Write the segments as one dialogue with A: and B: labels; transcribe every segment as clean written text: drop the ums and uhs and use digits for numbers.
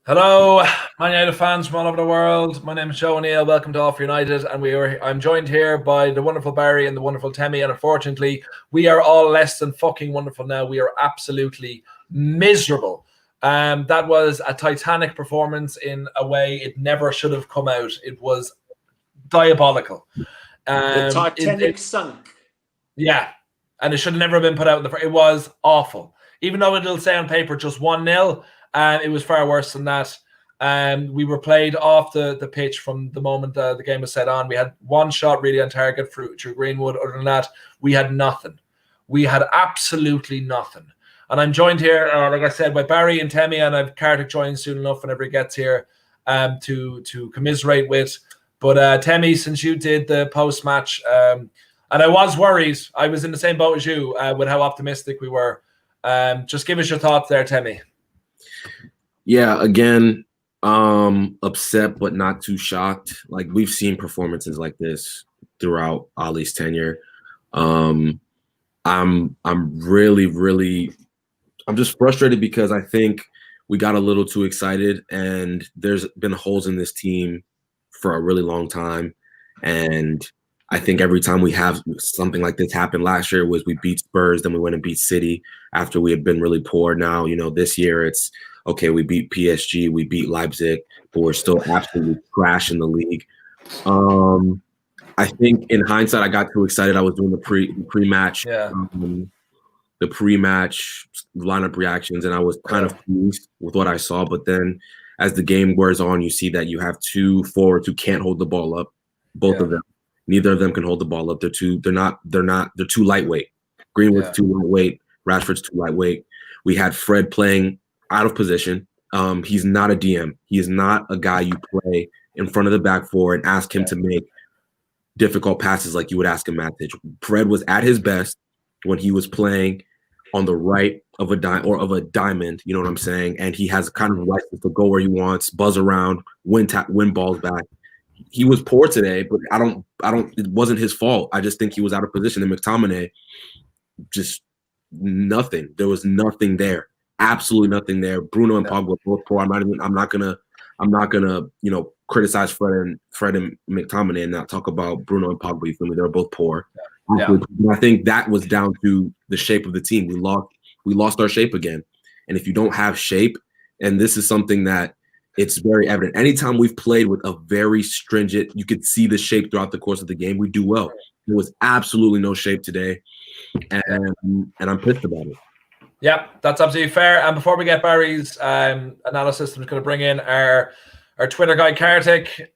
A: Hello, Man United fans from all over the world. My name is Joe O'Neill. Welcome to All for United, and I'm joined here by the wonderful Barry and the wonderful Temi. And unfortunately, we are all less than fucking wonderful now. We are absolutely miserable. That was a Titanic performance in a way it never should have come out. It was diabolical.
B: The Titanic sunk.
A: Yeah, and it should have never been put out in the. It was awful. Even though it'll say on paper just 1-0. It was far worse than that. We were played off the pitch from the moment the game was set on. We had one shot really on target through Greenwood. Other than that, we had nothing. We had absolutely nothing. And I'm joined here, like I said, by Barry and Temi, and I've Kartik joining soon enough whenever he gets here to commiserate with. But Temi, since you did the post-match, and I was worried, I was in the same boat as you with how optimistic we were. Just give us your thoughts there, Temi.
C: Yeah, again, upset but not too shocked. Like, we've seen performances like this throughout Ole's tenure. I'm just frustrated because I think we got a little too excited, and there's been holes in this team for a really long time. And I think every time we have something like this happen, last year was we beat Spurs, then we went and beat City after we had been really poor. Now, this year it's, okay, we beat PSG, we beat Leipzig, but we're still absolutely trash in the league. I think in hindsight, I got too excited. I was doing the pre-match, the pre-match lineup reactions, and I was kind of pleased with what I saw. But then as the game wears on, you see that you have two forwards who can't hold the ball up, both of them. Neither of them can hold the ball up. They're too lightweight. Greenwood's too lightweight. Rashford's too lightweight. We had Fred playing out of position. He's not a DM. He is not a guy you play in front of the back four and ask him to make difficult passes like you would ask a Matic. Fred was at his best when he was playing on the right of a diamond, you know what I'm saying? And he has kind of license to go where he wants, buzz around, win balls back. He was poor today, but it wasn't his fault. I just think he was out of position. And McTominay, just nothing. There was nothing there. Absolutely nothing there. Bruno and Pogba were both poor. I'm not gonna criticize Fred and McTominay and not talk about Bruno and Pogba. You feel me? They're both poor. Yeah. I think that was down to the shape of the team. We lost our shape again. And if you don't have shape, and this is something that it's very evident. Anytime we've played with a very stringent, you could see the shape throughout the course of the game, we do well. There was absolutely no shape today, and I'm pissed about it.
A: Yeah, that's absolutely fair. And before we get Barry's analysis, I'm just going to bring in our Twitter guy, Kartik.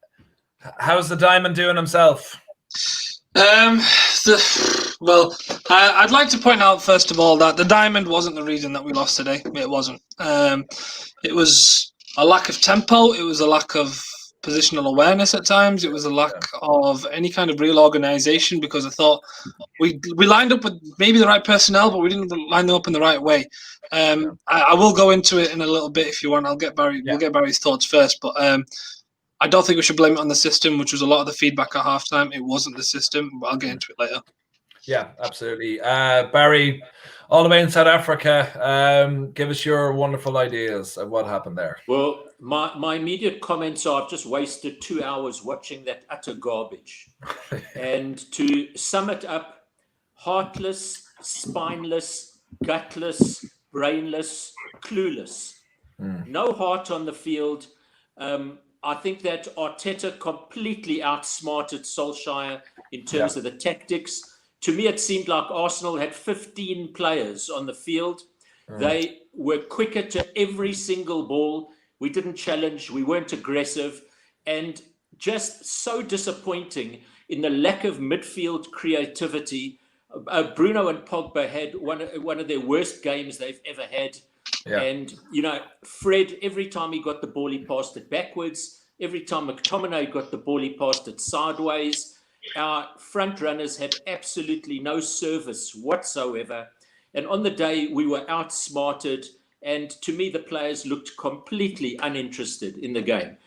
A: How's the Diamond doing himself?
D: Well, I'd like to point out, first of all, that the Diamond wasn't the reason that we lost today. It wasn't. It was a lack of tempo. It was a lack of positional awareness at times. It was a lack of any kind of real organization, because I thought we lined up with maybe the right personnel, but we didn't line them up in the right way. I will go into it in a little bit if you want. We'll get Barry's thoughts first, but I don't think we should blame it on the system, which was a lot of the feedback at halftime. It wasn't the system, but I'll get into it later.
A: Yeah, absolutely. Barry, all the way in South Africa, give us your wonderful ideas of what happened there.
B: Well, my immediate comments are I've just wasted 2 hours watching that utter garbage. And to sum it up, heartless, spineless, gutless, brainless, clueless. No heart on the field. I think that Arteta completely outsmarted Solskjaer in terms of the tactics. To me, it seemed like Arsenal had 15 players on the field. They were quicker to every single ball. We didn't challenge. We weren't aggressive. And just so disappointing in the lack of midfield creativity. Bruno and Pogba had one of their worst games they've ever had. Yeah. And, Fred, every time he got the ball, he passed it backwards. Every time McTominay got the ball, he passed it sideways. Our front runners had absolutely no service whatsoever. And on the day, we were outsmarted. And to me, the players looked completely uninterested in the game.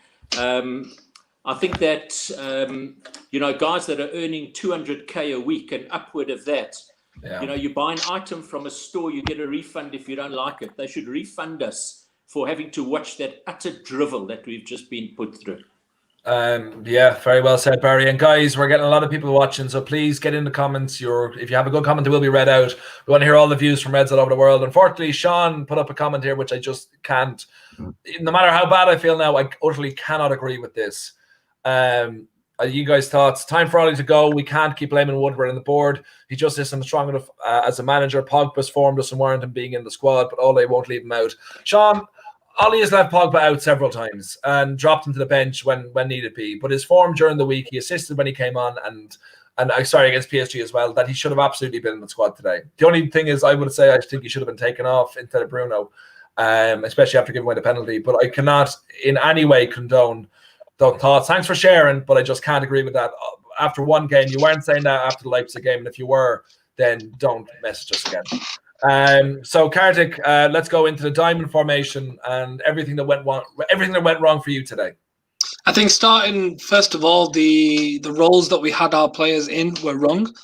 B: I think that, guys that are earning 200K a week and upward of that, you buy an item from a store, you get a refund if you don't like it. They should refund us for having to watch that utter drivel that we've just been put through.
A: Yeah, very well said, Barry. And guys, we're getting a lot of people watching, so please get in the comments. If you have a good comment, it will be read out. We want to hear all the views from Reds all over the world. Unfortunately, Sean put up a comment here which I just can't. No matter how bad I feel now, I utterly cannot agree with this. You guys' thoughts? Time for Ole to go. We can't keep blaming Woodward on the board. He just isn't strong enough as a manager. Pogba's form doesn't warrant him being in the squad, but Ole won't leave him out. Sean, Ole has left Pogba out several times and dropped him to the bench when needed be. But his form during the week, he assisted when he came on, and against PSG as well, that he should have absolutely been in the squad today. The only thing is, I would say I think he should have been taken off instead of Bruno, especially after giving away the penalty. But I cannot in any way condone those thoughts. Thanks for sharing, but I just can't agree with that. After one game, you weren't saying that after the Leipzig game, and if you were, then don't message us again. So Kartik, let's go into the diamond formation and everything that went wrong for you today.
D: I think starting first of all, the roles that we had our players in were wrong.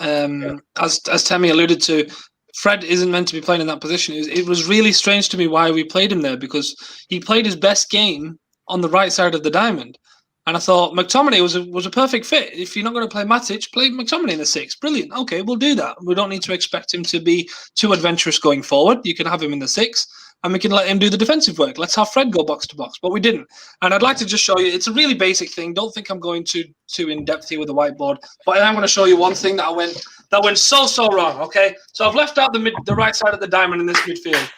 D: As Temi alluded to, Fred isn't meant to be playing in that position. It was really strange to me why we played him there, because he played his best game on the right side of the diamond. And I thought McTominay was a perfect fit. If you're not going to play Matic, play McTominay in the 6. Brilliant. Okay, we'll do that. We don't need to expect him to be too adventurous going forward. You can have him in the 6, and we can let him do the defensive work. Let's have Fred go box to box. But we didn't. And I'd like to just show you, it's a really basic thing. Don't think I'm going too in depth here with the whiteboard. But I'm going to show you one thing that went so wrong. Okay, so I've left out the right side of the diamond in this midfield.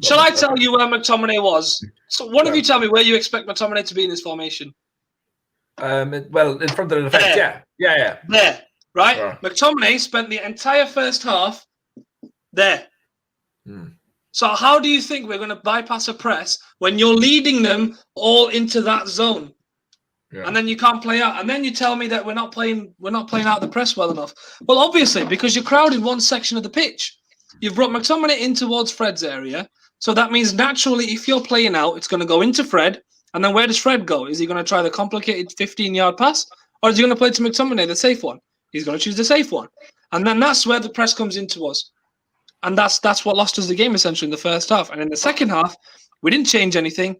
D: Shall I tell you where McTominay was? So one of you tell me where you expect McTominay to be in this formation.
A: Well, in front of the defense, yeah.
D: There, right? Sure. McTominay spent the entire first half there. So how do you think we're going to bypass a press when you're leading them all into that zone? Yeah. And then you can't play out. And then you tell me that we're not playing out the press well enough. Well, obviously, because you crowded one section of the pitch. You've brought McTominay in towards Fred's area. So that means naturally, if you're playing out, it's going to go into Fred. And then where does Fred go? Is he going to try the complicated 15-yard pass? Or is he going to play to McTominay, the safe one? He's going to choose the safe one. And then that's where the press comes into us. And that's what lost us the game, essentially, in the first half. And in the second half, we didn't change anything,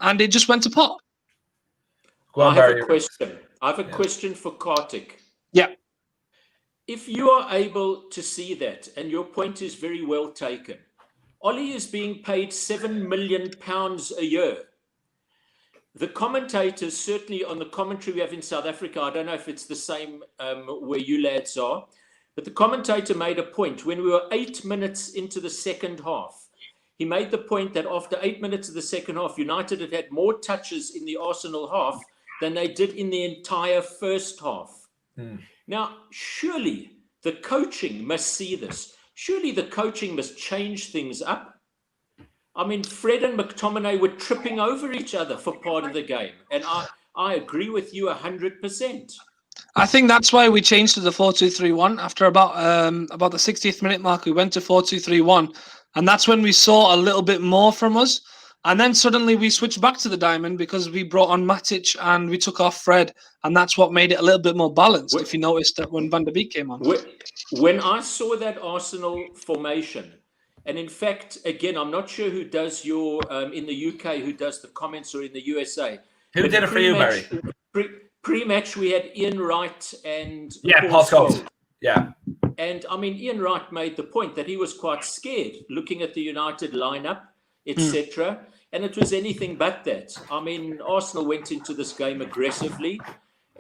D: and it just went to pot.
B: I have a question. I have a question for Kartik.
D: Yeah.
B: If you are able to see that, and your point is very well taken, Ole is being paid £7 million a year. The commentators, certainly on the commentary we have in South Africa, I don't know if it's the same where you lads are, but the commentator made a point when we were 8 minutes into the second half. He made the point that after 8 minutes of the second half, United had more touches in the Arsenal half than they did in the entire first half. Now, surely the coaching must see this. Surely the coaching must change things up. I mean, Fred and McTominay were tripping over each other for part of the game. And I agree with you 100%.
D: I think that's why we changed to the 4-2-3-1. After about the 60th minute mark, we went to 4-2-3-1. And that's when we saw a little bit more from us. And then suddenly we switched back to the diamond because we brought on Matic and we took off Fred. And that's what made it a little bit more balanced, if you noticed that when Van der Beek came on.
B: When I saw that Arsenal formation, and in fact, again, I'm not sure who does your, in the UK, who does the comments, or in the USA.
A: Who did it for you, Barry?
B: Pre-match, we had Ian Wright and
A: Paul Scholes. Yeah.
B: And, I mean, Ian Wright made the point that he was quite scared looking at the United lineup, etc. And it was anything but that. I mean, Arsenal went into this game aggressively.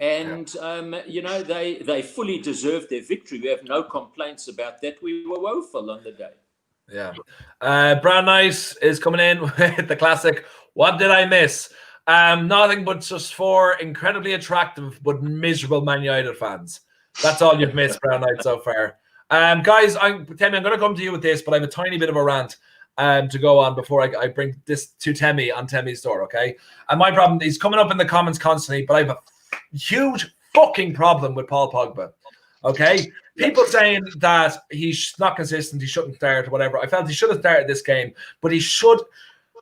B: And, they fully deserved their victory. We have no complaints about that. We were woeful on the day.
A: Yeah. Brown Knight is coming in with the classic, what did I miss? Nothing but just 4 incredibly attractive but miserable Man United fans. That's all you've missed, Brown Knight, so far. Guys, Temi, I'm going to come to you with this, but I have a tiny bit of a rant to go on before I bring this to Temi on Temi's store, okay? And my problem, he's coming up in the comments constantly, but I have a huge fucking problem with Paul Pogba, okay? People saying that he's not consistent, he shouldn't start, or whatever. I felt he should have started this game, but he should.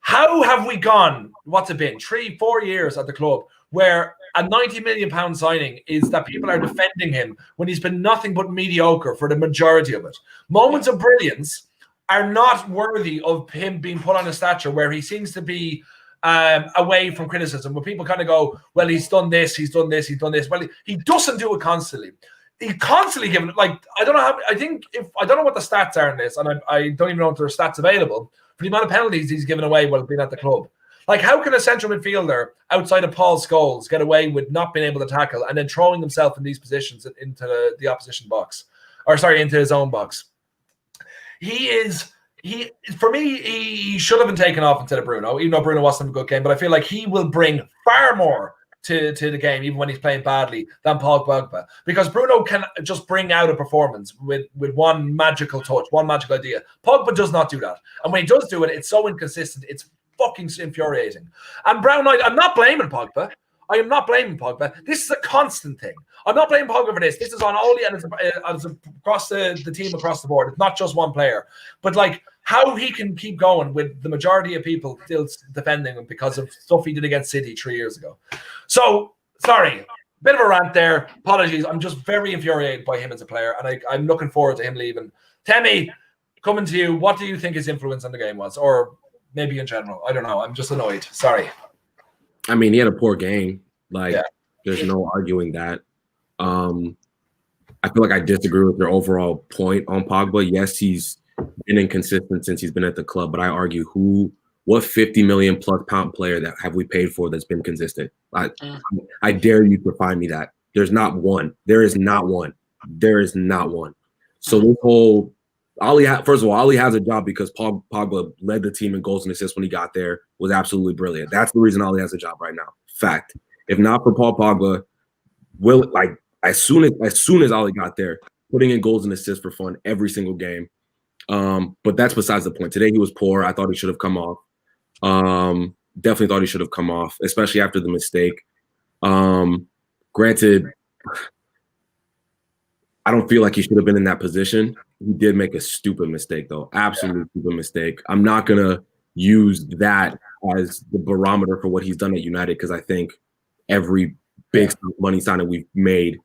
A: How have we gone, what's it been, 3-4 years at the club, where a £90 million signing is that people are defending him when he's been nothing but mediocre for the majority of it? Moments of brilliance are not worthy of him being put on a stature where he seems to be away from criticism, where people kind of go, well, he's done this, he's done this, he's done this. Well, he doesn't do it constantly. He's constantly giving it, like, I don't know how, I don't know what the stats are in this, and I don't even know if there are stats available for the amount of penalties he's given away while being at the club. Like, how can a central midfielder outside of Paul Scholes get away with not being able to tackle and then throwing himself in these positions into the opposition box, into his own box? For me, he should have been taken off instead of Bruno, even though Bruno wasn't a good game. But I feel like he will bring far more to the game, even when he's playing badly, than Paul Pogba. Because Bruno can just bring out a performance with one magical touch, one magical idea. Pogba does not do that. And when he does do it, it's so inconsistent. It's fucking infuriating. And Brown Knight, I'm not blaming Pogba. I am not blaming Pogba. This is a constant thing. I'm not blaming Pogba for this. This is on Ole and it's across the team across the board. It's not just one player. But like how he can keep going with the majority of people still defending him because of stuff he did against City 3 years ago. So, sorry. Bit of a rant there. Apologies. I'm just very infuriated by him as a player, and I'm looking forward to him leaving. Temi, coming to you, what do you think his influence on the game was? Or maybe in general? I don't know. I'm just annoyed. Sorry.
C: I mean, he had a poor game. Like, there's no arguing that. I feel like I disagree with your overall point on Pogba. Yes, he's been inconsistent since he's been at the club, but I argue what 50 million plus pound player that have we paid for that's been consistent? I dare you to find me that. There's not one. There is not one. There is not one. So this whole first of all, Ole has a job because Pogba led the team in goals and assists when he got there, was absolutely brilliant. That's the reason Ole has a job right now. Fact. If not for Paul Pogba, as soon as Ole got there, putting in goals and assists for fun every single game. But that's besides the point. Today he was poor. I thought he should have come off. Definitely thought he should have come off, especially after the mistake. Granted, I don't feel like he should have been in that position. He did make a stupid mistake, though. Absolutely stupid mistake. I'm not going to use that as the barometer for what he's done at United because I think every big money signing we've made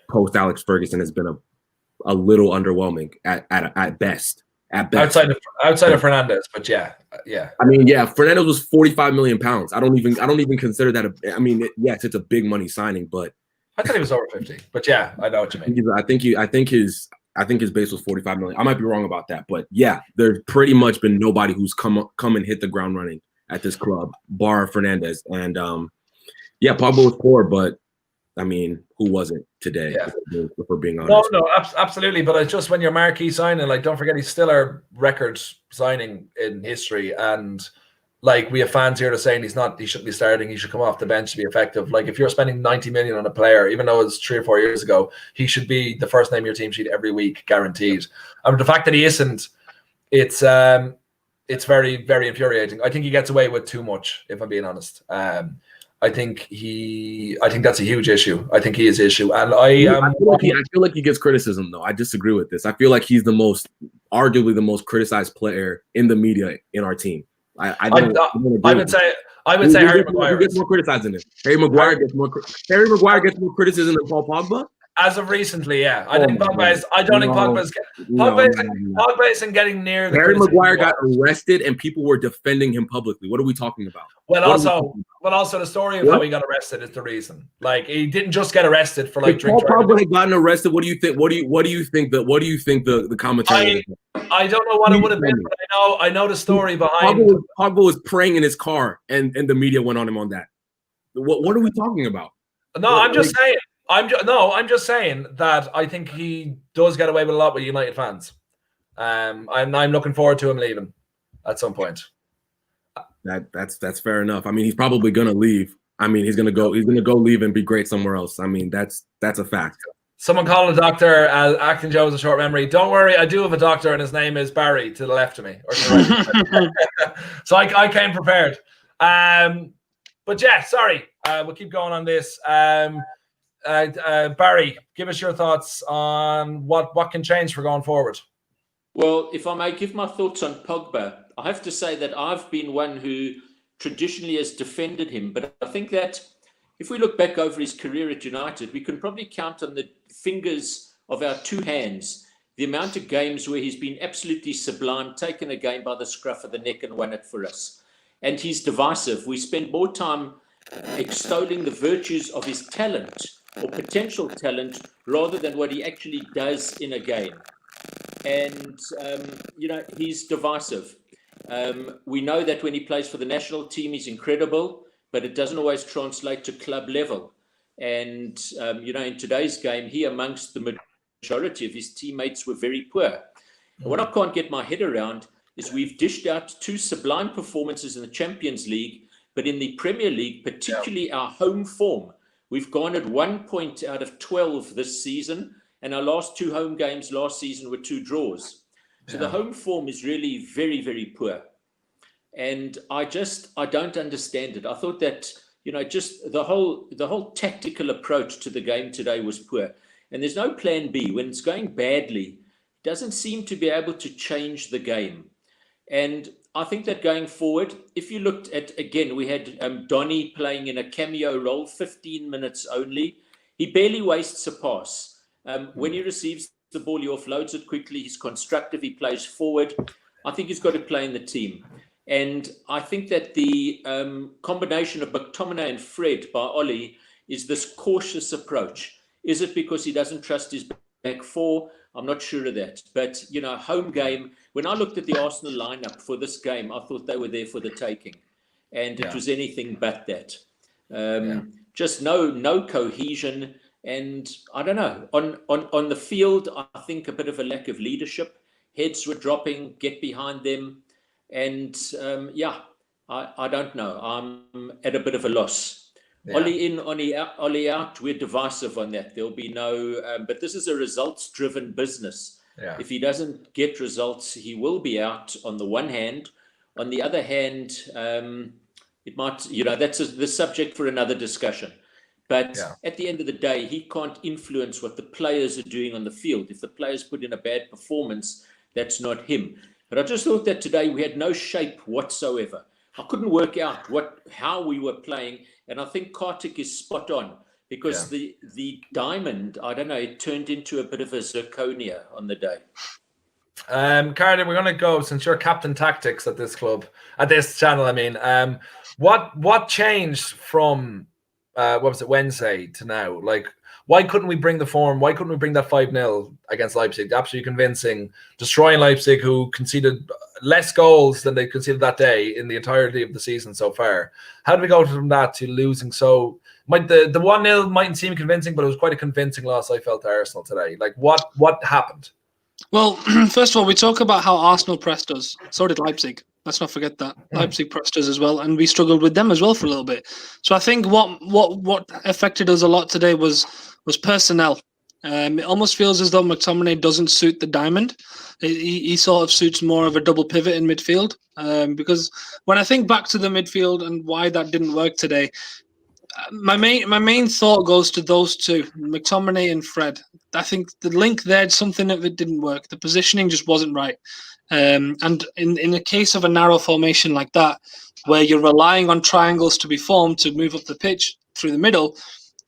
C: post Alex Ferguson has been a little underwhelming at best. At best.
A: Outside of Fernandez, but yeah.
C: I mean, Fernandez was 45 million pounds. I don't even consider that it's a big money signing, but
A: I thought he was over 50. But yeah, I know what you mean.
C: I think his base was 45 million. I might be wrong about that, but yeah, there's pretty much been nobody who's come and hit the ground running at this club, bar Fernandez. And Pogba was poor, but I mean, who wasn't today?
A: Yeah.
C: If we're being honest.
A: No, absolutely. But it's just when you're marquee signing, like, don't forget he's still our record signing in history, and like we have fans here to saying he shouldn't be starting. He should come off the bench to be effective. Like if you're spending 90 million on a player, even though it's 3 or 4 years ago, he should be the first name in your team sheet every week, guaranteed. And the fact that he isn't, it's very, very infuriating. I think he gets away with too much, if I'm being honest. I think that's a huge issue. I think he is an issue, and I
C: feel like he gets criticism though. I disagree with this. I feel like he's arguably the most criticized player in the media in our team. I would say Harry Maguire gets more criticized than this. Harry Maguire gets more criticism than Paul Pogba.
A: As of recently, yeah. I think Pogba isn't getting near the
C: Harry Maguire got arrested and people were defending him publicly. What are we talking about?
A: Well, also the story of how he got arrested is the reason. Like he didn't just get arrested for like
C: drinking. Paul Pogba had gotten arrested. What do you think? What do you think the commentary?
A: I don't know what it would have been, but I know the story behind.
C: Pogba was praying in his car, and the media went on him on that. What are we talking about?
A: No, I'm just saying. I'm just saying that I think he does get away with a lot with United fans. I'm looking forward to him leaving at some point.
C: That's fair enough. I mean, he's probably gonna leave. I mean, he's gonna go leave and be great somewhere else. I mean, that's a fact.
A: Someone calling a doctor Acting Joe has a short memory. Don't worry, I do have a doctor, and his name is Barry to the left of me, or to the right. So I came prepared. But yeah, sorry. We'll keep going on this. Barry, give us your thoughts on what can change for going forward.
B: Well, if I may give my thoughts on Pogba, I have to say that I've been one who traditionally has defended him, but I think that if we look back over his career at United, we can probably count on the fingers of our two hands the amount of games where he's been absolutely sublime, taken a game by the scruff of the neck and won it for us. And he's divisive. We spend more time extolling the virtues of his talent or potential talent rather than what he actually does in a game. And, he's divisive. We know that when he plays for the national team, he's incredible, but it doesn't always translate to club level. And, in today's game, he amongst the majority of his teammates were very poor. What I can't get my head around is we've dished out 2 sublime performances in the Champions League, but in the Premier League, particularly our home form, we've garnered 1 point out of 12 this season, and our last 2 home games last season were 2 draws. So the home form is really very, very poor. And I don't understand it. I thought that, just the whole tactical approach to the game today was poor. And there's no plan B. When it's going badly, it doesn't seem to be able to change the game. And I think that going forward, if you looked at, again, we had Donny playing in a cameo role, 15 minutes only. He barely wastes a pass. When he receives the ball, he offloads it quickly. He's constructive. He plays forward. I think he's got to play in the team. And I think that the combination of McTominay and Fred by Ole is this cautious approach. Is it because he doesn't trust his back four? I'm not sure of that. But, home game, when I looked at the Arsenal lineup for this game, I thought they were there for the taking. And it was anything but that. Just no cohesion. And I don't know, on the field, I think a bit of a lack of leadership. Heads were dropping, get behind them. And I don't know. I'm at a bit of a loss. Ole in, Ole out, we're divisive on that. There'll be no, but this is a results-driven business. Yeah. If he doesn't get results, he will be out on the one hand. On the other hand, it might, that's the subject for another discussion. But at the end of the day, he can't influence what the players are doing on the field. If the players put in a bad performance, that's not him. But I just thought that today we had no shape whatsoever. I couldn't work out how we were playing. And I think Kartik is spot on because the diamond, I don't know, it turned into a bit of a zirconia on the day.
A: Carden, we're going to go, since you're captain tactics at this club, at this channel, I mean, what changed from Wednesday to now? Like, why couldn't we bring the form? Why couldn't we bring that 5-0 against Leipzig? Absolutely convincing, destroying Leipzig, who conceded less goals than they conceded that day in the entirety of the season so far. How did we go from that to losing? So the 1-0 mightn't seem convincing, but it was quite a convincing loss, I felt, to Arsenal today. Like, what happened?
D: Well, first of all, we talk about how Arsenal pressed us. So did Leipzig. Let's not forget that. Leipzig pressed us as well, and we struggled with them as well for a little bit. So I think what affected us a lot today was personnel. It almost feels as though McTominay doesn't suit the diamond. He sort of suits more of a double pivot in midfield. Because when I think back to the midfield and why that didn't work today, my main thought goes to those two, McTominay and Fred. I think the link there, something of it didn't work. The positioning just wasn't right. And in the case of a narrow formation like that, where you're relying on triangles to be formed to move up the pitch through the middle,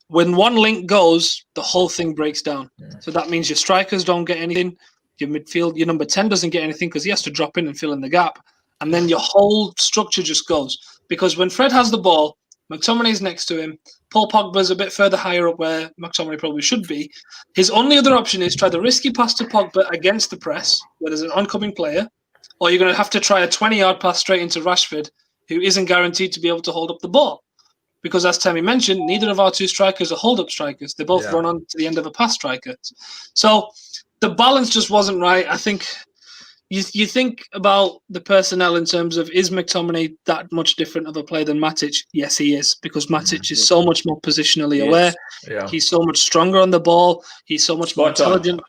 D: when one link goes, the whole thing breaks down. So that means your strikers don't get anything. Your midfield, your number 10 doesn't get anything because he has to drop in and fill in the gap. And then your whole structure just goes. Because when Fred has the ball, McTominay's next to him. Paul Pogba's a bit further higher up where McTominay probably should be. His only other option is try the risky pass to Pogba against the press, where there's an oncoming player, or you're going to have to try a 20-yard pass straight into Rashford, who isn't guaranteed to be able to hold up the ball. Because as Tammy mentioned, neither of our two strikers are hold-up strikers. They both run on to the end of a pass striker. So the balance just wasn't right. I think you think about the personnel in terms of, is McTominay that much different of a player than Matic? Yes, he is, because Matic is so much more positionally aware. Yeah. He's so much stronger on the ball. He's so much more intelligent.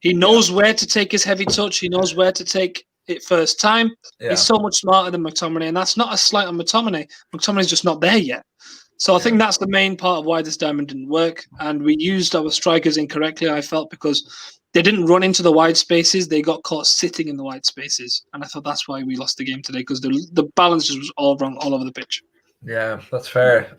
D: He knows where to take his heavy touch. He knows where to take it first time. He's so much smarter than McTominay, and that's not a slight on McTominay. McTominay's just not there yet. So I think that's the main part of why this diamond didn't work, and we used our strikers incorrectly, I felt, because they didn't run into the wide spaces. They got caught sitting in the wide spaces. And I thought that's why we lost the game today, because the balance just was all wrong all over the pitch.
A: Yeah, that's fair.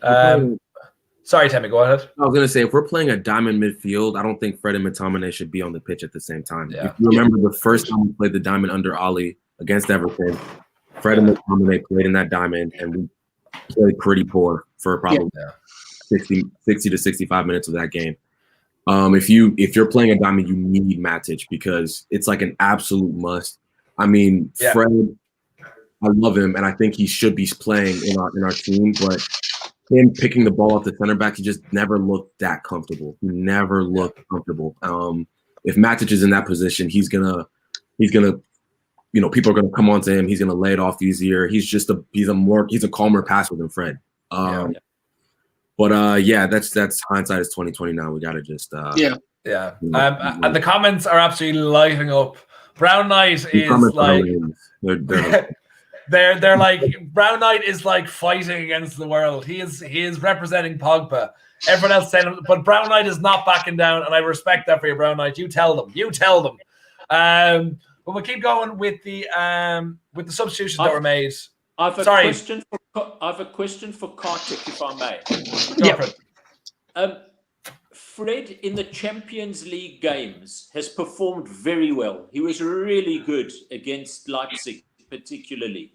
A: Sorry, Timmy, go ahead.
C: I was gonna say, if we're playing a diamond midfield, I don't think Fred and McTominay should be on the pitch at the same time.
A: Yeah.
C: If you remember the first time we played the diamond under Ole against Everton, Fred and McTominay played in that diamond, and we played pretty poor for probably 60 to 65 minutes of that game. If you're playing a diamond, you need Matic because it's like an absolute must. I mean, Fred, I love him, and I think he should be playing in our team, but him picking the ball off the center back, he just never looked that comfortable. He never looked comfortable. If Matic is in that position, he's gonna, people are gonna come on to him. He's gonna lay it off easier. He's a calmer passer than Fred. But that's hindsight is 2020 now. We gotta just
A: and the comments are absolutely lighting up. Brown Knight is like they're like Brown Knight is like fighting against the world. He is representing Pogba. Everyone else saying, but Brown Knight is not backing down, and I respect that for you, Brown Knight. You tell them. But we'll keep going with the substitutions that were made.
B: I have a question for Kartik, if I may. Fred in the Champions League games has performed very well. He was really good against Leipzig, particularly.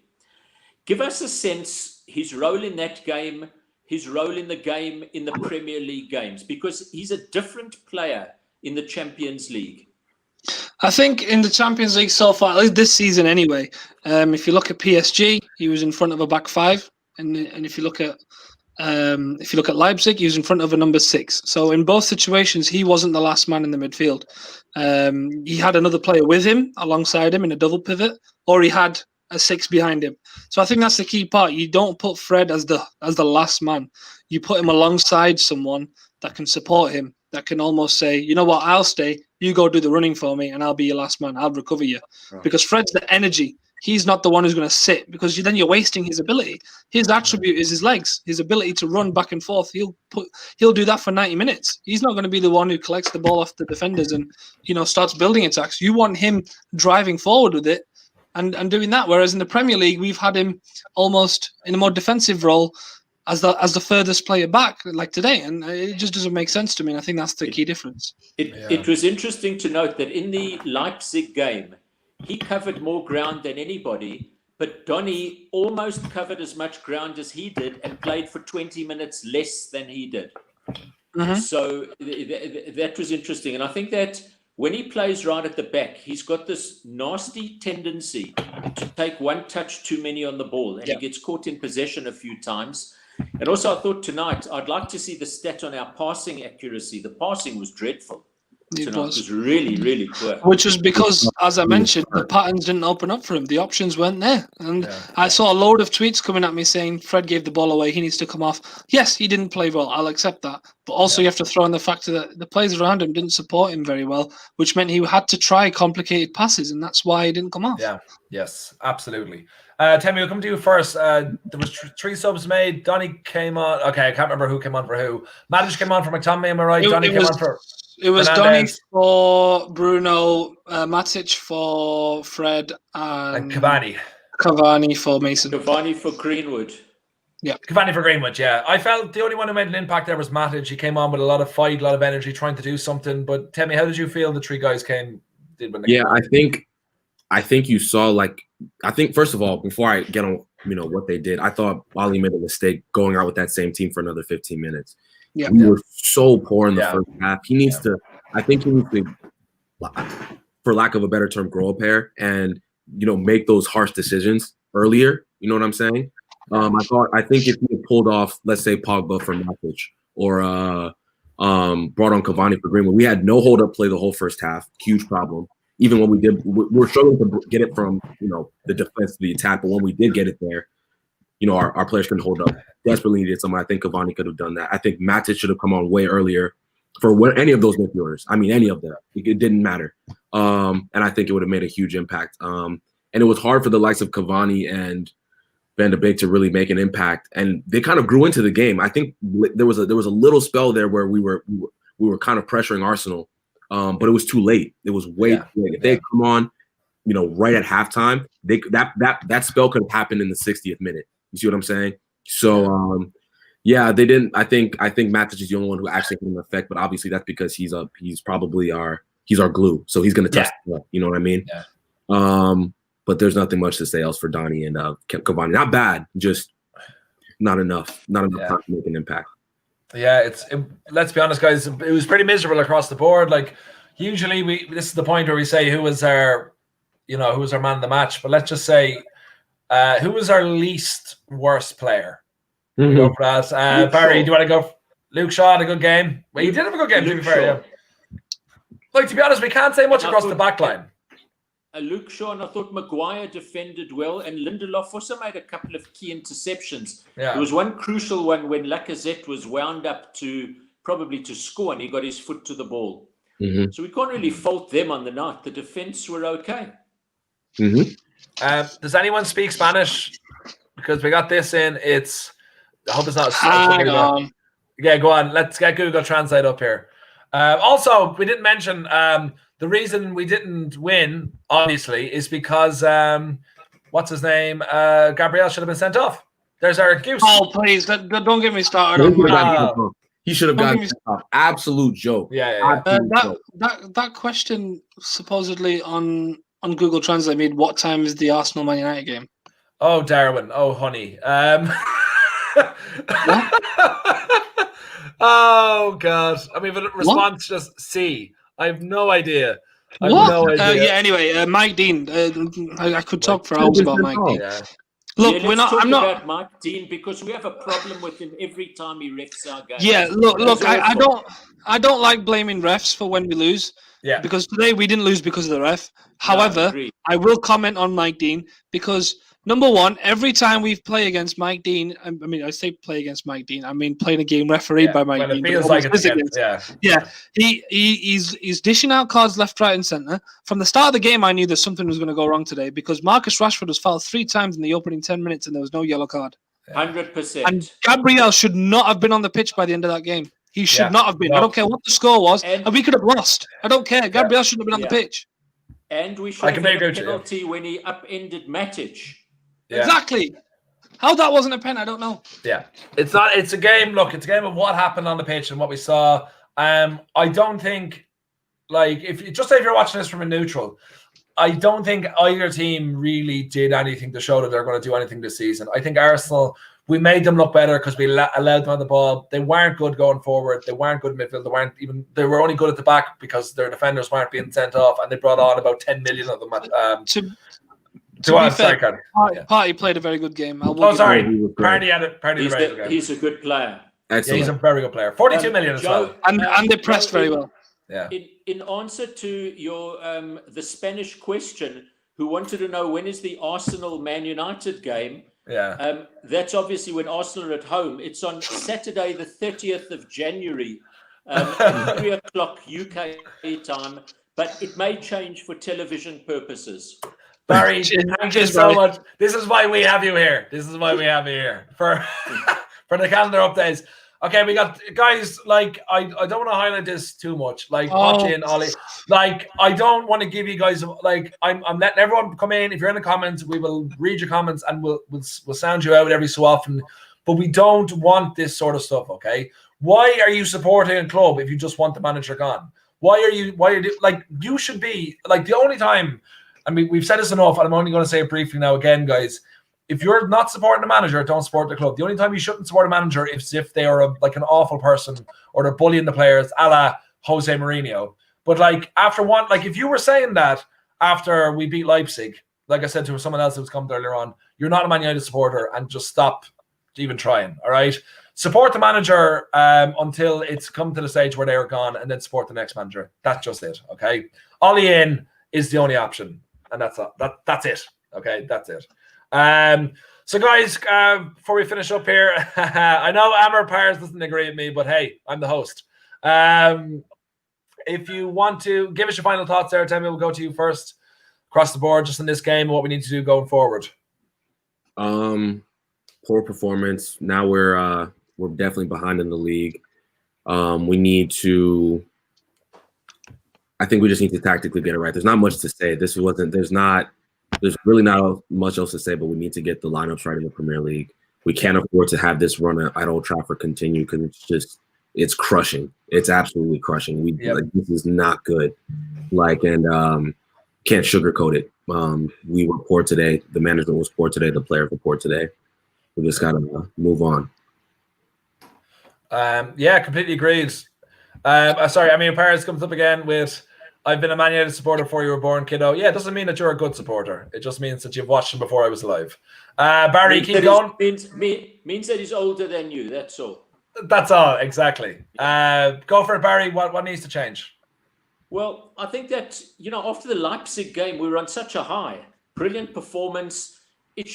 B: Give us a sense his role in that game, his role in the game in the Premier League games, because he's a different player in the Champions League.
D: I think in the Champions League so far, at least this season anyway, if you look at PSG, he was in front of a back five, and if you look at Leipzig, he was in front of a number 6. So in both situations, he wasn't the last man in the midfield. He had another player with him, alongside him in a double pivot, or he had a 6 behind him. So I think that's the key part. You don't put Fred as the last man. You put him alongside someone that can support him, that can almost say, you know what, I'll stay. You go do the running for me, and I'll be your last man. I'll recover you. Right. Because Fred's the energy. He's not the one who's going to sit, because then you're wasting his ability. His attribute is his legs, his ability to run back and forth. He'll do that for 90 minutes. He's not going to be the one who collects the ball off the defenders and starts building attacks. You want him driving forward with it and doing that. Whereas in the Premier League, we've had him almost in a more defensive role as the furthest player back, like today, and it just doesn't make sense to me. And I think that's the key difference.
B: It was interesting to note that in the Leipzig game, he covered more ground than anybody, but Donny almost covered as much ground as he did and played for 20 minutes less than he did. Mm-hmm. So that was interesting. And I think that when he plays right at the back, he's got this nasty tendency to take one touch too many on the ball, and he gets caught in possession a few times. And also I thought tonight, I'd like to see the stat on our passing accuracy. The passing was dreadful. It was really, really poor.
D: Which was because, as I mentioned, the patterns didn't open up for him. The options weren't there. And I saw a load of tweets coming at me saying Fred gave the ball away. He needs to come off. Yes, he didn't play well. I'll accept that. But also you have to throw in the fact that the players around him didn't support him very well, which meant he had to try complicated passes, and that's why he didn't come off.
A: Yeah, yes, absolutely. Timmy, we'll come to you first. There was 3 subs made. Donny came on. Okay, I can't remember who came on for who. Matic came on for McTominay, am I right? Donny came on for...
D: It was Donny for Bruno, Matic for Fred, and
A: Cavani.
D: Cavani for Mason.
B: Cavani for Greenwood.
A: Yeah. Cavani for Greenwood, yeah. I felt the only one who made an impact there was Matic. He came on with a lot of fight, a lot of energy, trying to do something. But Timmy, how did you feel the 3 guys did when they came on?
C: I think you saw, first of all, before I get on, what they did, I thought Ole made a mistake going out with that same team for another 15 minutes. Yeah. We were so poor in the first half. He needs to, for lack of a better term, grow a pair and, make those harsh decisions earlier. You know what I'm saying? I think if he had pulled off, let's say, Pogba for Matic or brought on Cavani for Greenwood, we had no hold-up play the whole first half. Huge problem. Even when we did, we're struggling to get it from, the defense to the attack. But when we did get it there, our players couldn't hold up. Desperately needed someone. I think Cavani could have done that. I think Matic should have come on way earlier for any of those midfielders. I mean, any of them. It didn't matter. And I think it would have made a huge impact. And it was hard for the likes of Cavani and Van de Beek to really make an impact. And they kind of grew into the game. I think there was a little spell there where we were kind of pressuring Arsenal, but it was too late. It was way too late. If they had come on, right at halftime, that spell could have happened in the 60th minute. You see what I'm saying? So, Yeah, they didn't. I think Matic is the only one who actually had an effect, but obviously that's because he's probably our glue, so he's going to test it up. You know what I mean?
A: Yeah.
C: But there's nothing much to say else for Donnie and Cavani. Not bad, just not enough time to make an impact.
A: Yeah, let's be honest, guys. It was pretty miserable across the board. Like usually, this is the point where we say who was our man of the match. But let's just say who was our least worst player.
C: Mm-hmm.
A: We go for that. Barry, do you want to go? Luke Shaw had a good game. Well, he did have a good game. To be fair, yeah. Like to be honest, we can't say much across the back line.
B: Luke Shaw, and I thought Maguire defended well, and Lindelof also made a couple of key interceptions.
A: Yeah.
B: There was one crucial one when Lacazette was wound up probably to score, and he got his foot to the ball.
C: Mm-hmm.
B: So we can't really fault them on the night. The defense were okay.
C: Mm-hmm.
A: Does anyone speak Spanish? Because we got this in. I hope it's not.
D: Hang on.
A: Yeah, go on. Let's get Google Translate up here. Also, we didn't mention the reason we didn't win, obviously, is because what's his name? Gabriel should have been sent off. There's our excuse.
D: Oh, please, don't get me started.
C: He should have gotten sent off. Absolute joke.
A: Yeah.
D: That question supposedly on Google Translate made what time is the Arsenal Man United game?
A: Oh, Darwin. Oh, honey. Oh God! I mean, the response just C. I have no idea.
D: Yeah. Anyway, Mike Dean. I could talk for hours about Mike Dean.
A: Yeah.
D: Look, I'm not
B: about Mike Dean because we have a problem with him every time he refs our game.
D: Yeah. Look. I don't like blaming refs for when we lose.
A: Yeah.
D: Because today we didn't lose because of the ref. However, I will comment on Mike Dean because number one, every time we play against Mike Dean, I mean, I say play against Mike Dean, I mean playing a game refereed by Mike Dean.
A: It feels like it's against,
D: he's dishing out cards left, right, and center. From the start of the game, I knew that something was going to go wrong today because Marcus Rashford was fouled 3 times in the opening 10 minutes and there was no yellow card.
B: 100%.
D: And Gabriel should not have been on the pitch by the end of that game. He should not have been. No. I don't care what the score was, and we could have lost. I don't care. Gabriel shouldn't have been on the pitch.
B: And we should have had a penalty when he upended Matic.
A: Yeah.
D: Exactly. How that wasn't a pen, I don't know.
A: Yeah. It's not. It's a game. Look, it's a game of what happened on the pitch and what we saw. I don't think, like, if you're watching this from a neutral, I don't think either team really did anything to show that they're going to do anything this season. I think Arsenal, we made them look better because we allowed them on the ball. They weren't good going forward. They weren't good in midfield. They were only good at the back because their defenders weren't being sent off, and they brought on about 10 million of them.
D: To be fair, Partey played a very good game.
A: Party had a very good game.
B: He's a good player.
C: Excellent.
A: Yeah, he's a very good player. 42 million as well.
D: And they pressed very well.
A: Yeah.
B: In answer to your the Spanish question, who wanted to know when is the Arsenal Man United game?
A: Yeah.
B: That's obviously when Arsenal are at home. It's on Saturday, the 30th of January, at 3 o'clock UK time, but it may change for television purposes.
A: Barry, thank you so much. This is why we have you here. For the calendar updates. Okay, we got guys. Like, I don't want to highlight this too much. Like, Pachi and Ollie. Like, I don't want to give you guys. Like, I'm letting everyone come in. If you're in the comments, we will read your comments and we'll sound you out every so often. But we don't want this sort of stuff. Okay, why are you supporting a club if you just want the manager gone? Why are you like? You should be like the only time. I mean, we've said this enough, and I'm only going to say it briefly now again, guys. If you're not supporting the manager, don't support the club. The only time you shouldn't support a manager is if they are like an awful person or they're bullying the players, a la Jose Mourinho. But like if you were saying that after we beat Leipzig, like I said to someone else who was coming earlier on, you're not a Man United supporter and just stop even trying. All right, support the manager until it's come to the stage where they are gone, and then support the next manager. That's just it. Okay, Ollie in is the only option, and that's it. Okay, that's it. So guys, before we finish up here, I know Amber Pars doesn't agree with me, but hey, I'm the host. If you want to give us your final thoughts there, Tammy, we'll go to you first across the board, just in this game and what we need to do going forward.
C: Poor performance. Now we're definitely behind in the league. We need to. I think we just need to tactically get it right. There's not much to say. There's really not much else to say, but we need to get the lineups right in the Premier League. we can't afford to have this run at Old Trafford continue because it's crushing. It's absolutely crushing. This is not good. Can't sugarcoat it. We were poor today. The management was poor today. The players were poor today. We just gotta move on.
A: Completely agreed. Sorry, I mean, Paris comes up again with, I've been a Man United supporter before you were born, kiddo. Yeah, it doesn't mean that you're a good supporter. It just means that you've watched him before I was alive. Barry, keep going.
B: Means that he's older than you, that's all.
A: That's all, exactly. Go for it, Barry. What needs to change?
B: Well, I think that, after the Leipzig game, we were on such a high. Brilliant performance. That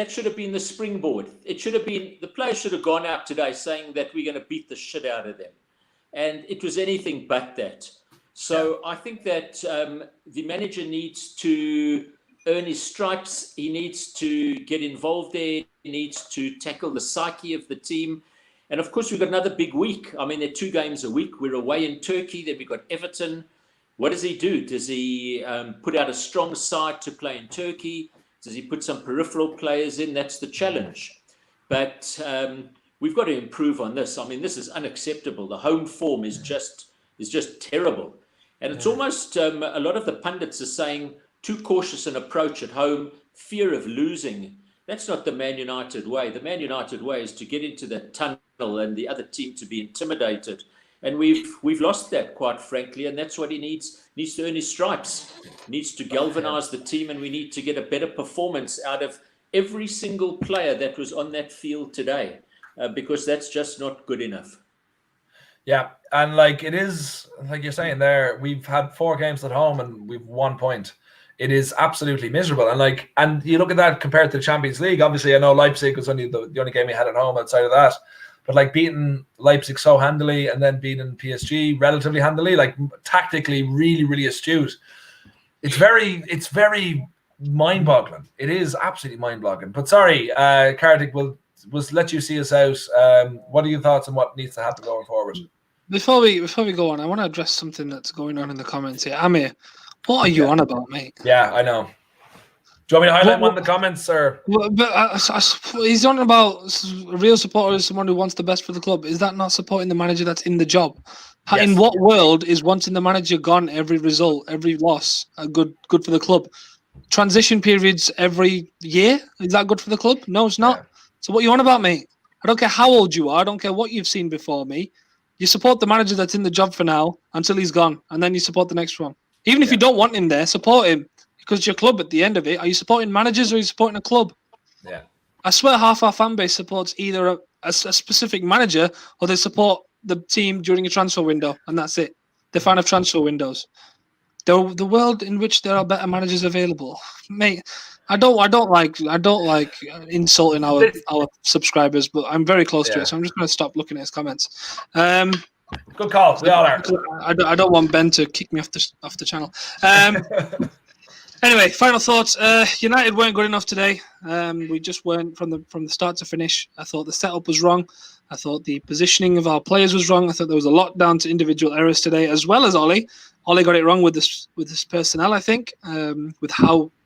B: should have been the springboard. It should have been, the players should have gone out today saying that we're going to beat the shit out of them. And it was anything but that. So I think that the manager needs to earn his stripes. He needs to get involved there. He needs to tackle the psyche of the team. And of course, we've got another big week. I mean, there are 2 games a week. We're away in Turkey. Then we've got Everton. What does he do? Does he put out a strong side to play in Turkey? Does he put some peripheral players in? That's the challenge. But we've got to improve on this. I mean, this is unacceptable. The home form is just terrible. And it's almost a lot of the pundits are saying too cautious an approach at home, fear of losing. That's not the Man United way. The Man United way is to get into that tunnel and the other team to be intimidated. And we've lost that, quite frankly, and that's what he needs. He needs to earn his stripes. He needs to galvanize the team, and we need to get a better performance out of every single player that was on that field today, because that's just not good enough.
A: Yeah, and it is, like you're saying there, we've had 4 games at home and we've 1 point. It is absolutely miserable. And you look at that compared to the Champions League. Obviously, I know Leipzig was only the only game we had at home outside of that. But beating Leipzig so handily and then beating PSG relatively handily, tactically really, really astute. It's very mind-boggling. It is absolutely mind-boggling. But sorry, Kartik, we'll let you see us out. What are your thoughts on what needs to happen going forward?
D: Before we go on, I want to address something that's going on in the comments here. Amir, what are you on about, mate?
A: Yeah, I know. Do you want me to highlight one of the comments, or?
D: He's on about a real supporter is someone who wants the best for the club. Is that not supporting the manager that's in the job? Yes. In what world is wanting the manager gone every result, every loss, good for the club? Transition periods every year, is that good for the club? No, it's not. Yeah. So what are you on about, mate? I don't care how old you are. I don't care what you've seen before me. You support the manager that's in the job for now until he's gone, and then you support the next one. Even if you don't want him there, support him. Because it's your club at the end of it. Are you supporting managers or are you supporting a club?
A: Yeah.
D: I swear half our fan base supports either a specific manager or they support the team during a transfer window, and that's it. They're fan of transfer windows. The world in which there are better managers available, mate. I don't like insulting our subscribers, but I'm very close to it, so I'm just going to stop looking at his comments.
A: Good call. We all are.
D: I don't want Ben to kick me off the channel. Anyway, final thoughts. United weren't good enough today. We just weren't from the start to finish. I thought the setup was wrong. I thought the positioning of our players was wrong. I thought there was a lot down to individual errors today, as well as Ole. Ole got it wrong with this personnel, I think, with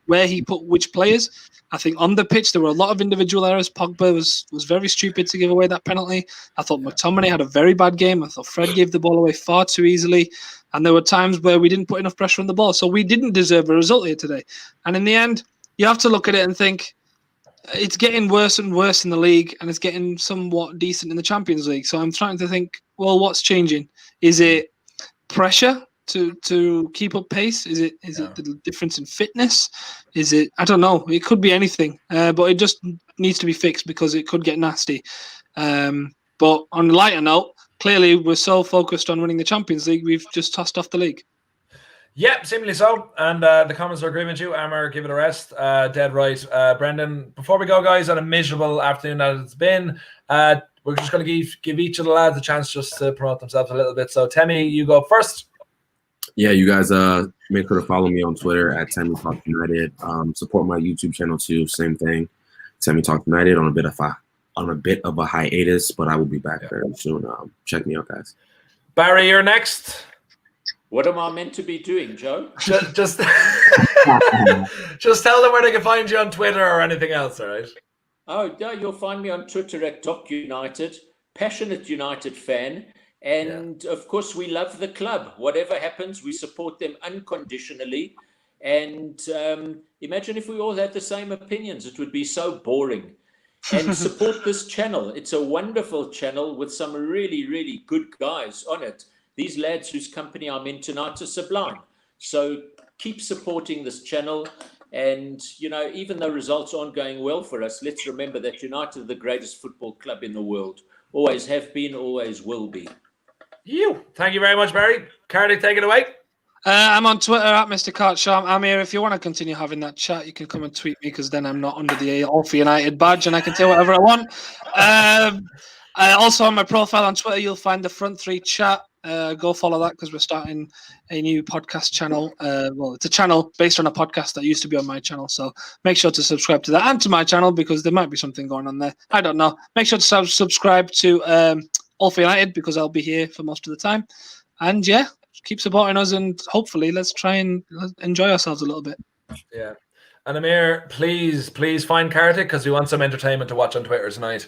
D: where he put which players. I think on the pitch there were a lot of individual errors. Pogba was very stupid to give away that penalty. I thought McTominay had a very bad game. I thought Fred gave the ball away far too easily. And there were times where we didn't put enough pressure on the ball. So we didn't deserve a result here today. And in the end, you have to look at it and think it's getting worse and worse in the league, and it's getting somewhat decent in the Champions League. So I'm trying to think, well, what's changing? Is it pressure to keep up pace? Is it the difference in fitness? Is it, I don't know. It could be anything, but it just needs to be fixed because it could get nasty. But on a lighter note, clearly we're so focused on winning the Champions League, we've just tossed off the league.
A: Yeah, seemingly so. And the comments are agreeing with you. Amar, give it a rest. Dead right. Brendan, before we go, guys, on a miserable afternoon that it's been, we're just going to give each of the lads a chance just to promote themselves a little bit. So, Temi, you go first.
C: Yeah, you guys make sure to follow me on Twitter at Temi Talk United. Support my YouTube channel too. Same thing. Temi Talk United on a bit of a hiatus, but I will be back very soon. Check me out, guys.
A: Barry, you're next.
B: What am I meant to be doing, Joe?
A: Just tell them where they can find you on Twitter or anything else, all right?
B: Oh, no, you'll find me on Twitter at Doc United, passionate United fan. And of course, we love the club. Whatever happens, we support them unconditionally. And imagine if we all had the same opinions, it would be so boring. And support this channel. It's a wonderful channel with some really, really good guys on it. These lads whose company I'm in tonight are sublime. So keep supporting this channel. And, you know, even though results aren't going well for us, let's remember that United are the greatest football club in the world. Always have been, always will be.
A: Thank you very much, Barry. Carly, take it away.
D: I'm on Twitter at Mr. Cartshaw. I'm here. If you want to continue having that chat, you can come and tweet me, because then I'm not under the All for United badge and I can say whatever I want. Also on my profile on Twitter, you'll find the Front Three chat. Go follow that, because we're starting a new podcast channel. Well, it's a channel based on a podcast that used to be on my channel. So make sure to subscribe to that and to my channel, because there might be something going on there. I don't know. Make sure to subscribe to All for United, because I'll be here for most of the time. And yeah, keep supporting us, and hopefully let's try and enjoy ourselves a little bit.
A: Yeah. And Amir, please find Kartik, because we want some entertainment to watch on Twitter tonight.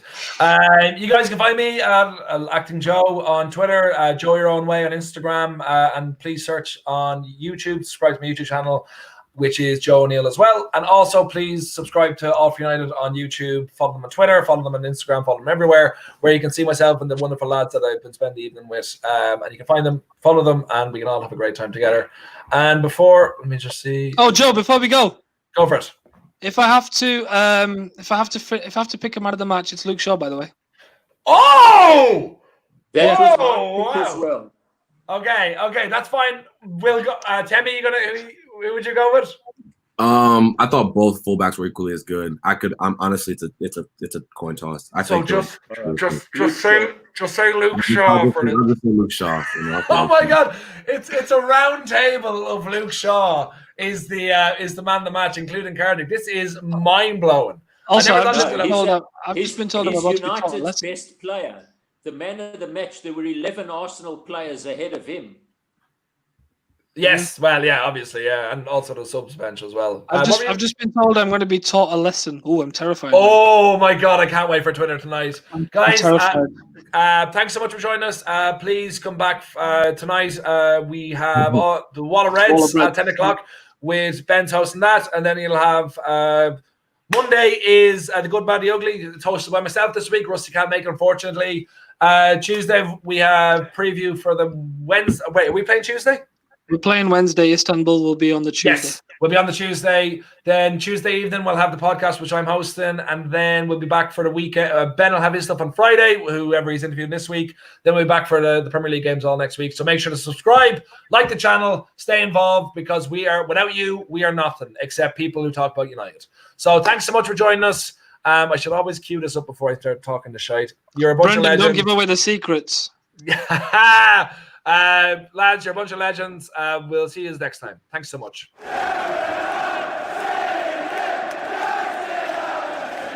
A: You guys can find me Acting Joe on Twitter, Joe Your Own Way on Instagram, and please search on YouTube, subscribe to my YouTube channel, which is Joe O'Neill as well. And also please subscribe to All for United on YouTube, follow them on Twitter, follow them on Instagram, follow them everywhere, where you can see myself and the wonderful lads that I've been spending the evening with. And you can find them, follow them, and we can all have a great time together. And before, let me just see.
D: Oh, Joe, before we go
A: for it.
D: If I have to pick him out of the match, it's Luke Shaw, by the way.
A: Oh!
B: That was my pick
A: wow.
B: as well.
A: Okay, that's fine. We'll go. Temi, who would you go with?
C: I thought both fullbacks were equally as good. I'm honestly, it's a coin toss. I think
A: just say Luke Shaw for
C: I'll just say Luke Shaw. You know,
A: oh my God, it's a round table of Luke Shaw is the man of the match, including Cardiff. This is mind blowing.
D: Also, I've just been told
B: he's
D: about
B: United's best player. The man of the match. There were 11 Arsenal players ahead of him.
A: Yes, well, yeah, obviously, yeah, and also the subs bench as well.
D: I've just been told I'm going to be taught a lesson. Oh, I'm terrified.
A: Oh my God, I can't wait for Twitter tonight, guys.
D: I'm
A: thanks so much for joining us. Please come back tonight. We have the Wall of Reds at 10 o'clock with Ben's hosting that, and then you'll have Monday is the Good, Bad, the Ugly. It's hosted by myself this week. Rusty can't make it, unfortunately. Tuesday we have preview for the Wednesday. Wait, are we playing Tuesday?
D: We're playing Wednesday. Istanbul will be on the Tuesday.
A: Yes, we'll be on the Tuesday. Then Tuesday evening, we'll have the podcast, which I'm hosting. And then we'll be back for the weekend. Ben will have his stuff on Friday, whoever he's interviewing this week. Then we'll be back for the Premier League games all next week. So make sure to subscribe, like the channel, stay involved, because without you, we are nothing except people who talk about United. So thanks so much for joining us. I should always cue this up before I start talking to shite. You're a bunch of legends.
D: Don't give away the secrets.
A: Lads, you're a bunch of legends. We'll see you next time. Thanks so much.